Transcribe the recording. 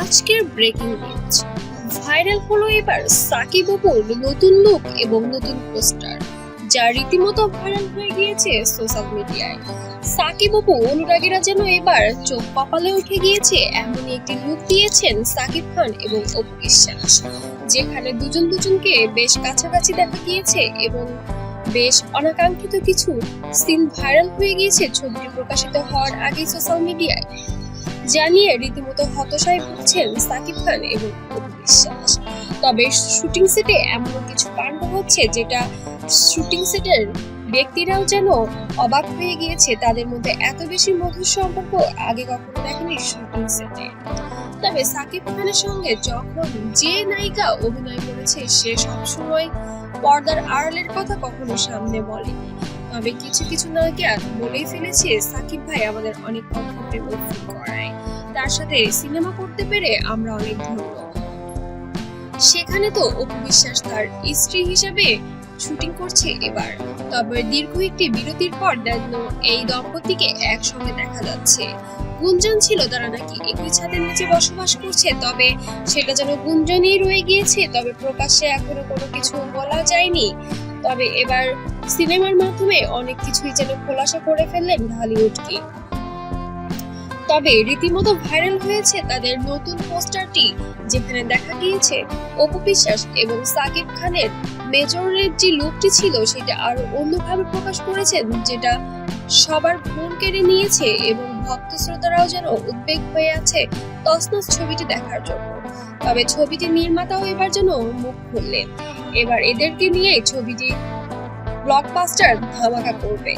আজকের breaking news. Viral হলো এবার সাকিব অপুর নতুন লুক এবং নতুন পোস্টার, যা রীতিমতো ভাইরাল হয়ে গিয়েছে সোশ্যাল মিডিয়ায়। সাকিব অপু অনুরাগীরা যেন এবার চোখ কপালে উঠে গিয়েছে এমনই একটি লুক দিয়েছেন সাকিব খান এবং অপু বিশ্বাস, যেখানে দুজন দুজনকে বেশ কাছাকাছি দেখা গিয়েছে এবং বেশ অনাকাঙ্ক্ষিত কিছু সিন ভাইরাল হয়ে গিয়েছে ছবিটি প্রকাশিত হওয়ার আগেই সোশ্যাল মিডিয়ায়। জানিয়ে রীতিমতো হতাশায় ভুগছেন সাকিব খান এবং অপু বিশ্বাস। তবে শুটিং সেটে এমন কিছু কাণ্ড হচ্ছে যেটা শুটিং সেটের ব্যক্তিরাও যেন অবাক হয়ে গিয়েছে। তাদের মধ্যে এত বেশি মধুর সম্পর্ক আগে কখনো দেখেনি শুটিং সেটে। তবে সাকিব খানের সঙ্গে যখন যে নায়িকা অভিনয় করেছে সে সবসময় পর্দার আড়ালের কথা কখনো সামনে বলেনি। তবে কিছু কিছু নায়িকা বলেই ফেলেছে সাকিব ভাই আমাদের অনেক কমফোর্টেবল ফিল করায়, তার সাথে সিনেমা করতে পেরে আমরা অনেক ধন্য। সেখানে তো অপু বিশ্বাস তার স্ত্রী হিসেবে শুটিং করছে এবার। তবে দীর্ঘ একটি বিরতির পর যেন এই দম্পতিকে একসঙ্গে দেখা যাচ্ছে। গুঞ্জন ছিল তারা নাকি একই ছাদের নিচে বসবাস করছে, তবে সেটা যেন গুঞ্জনই রয়ে গিয়েছে। তবে প্রকাশ্যে এখনো কোনো কিছু বলা যায়নি। তবে এবার সিনেমার মাধ্যমে অনেক কিছুই যেন খোলাসা করে ফেললেন ঢালিউডকে। তবে রীতিমতো ভাইরাল হয়েছে তাদের নতুন পোস্টারটি, যেখানে দেখা গিয়েছে অপু বিশ্বাস এবং সাকিব খানের মেজরের যে লুকটি ছিল সেটা আরো অন্যভাবে প্রকাশ করেছেন, যেটা সবার মন কেড়ে নিয়েছে এবং ভক্ত শ্রোতারাও যেন উদ্বেগ হয়ে আছে তছনছ ছবিটি দেখার জন্য। তবে ছবিটির নির্মাতাও এবার যেন মুখ খুললেন, এবার এদেরকে নিয়ে ছবিটি ব্লকবাস্টার ধামাকা করবে।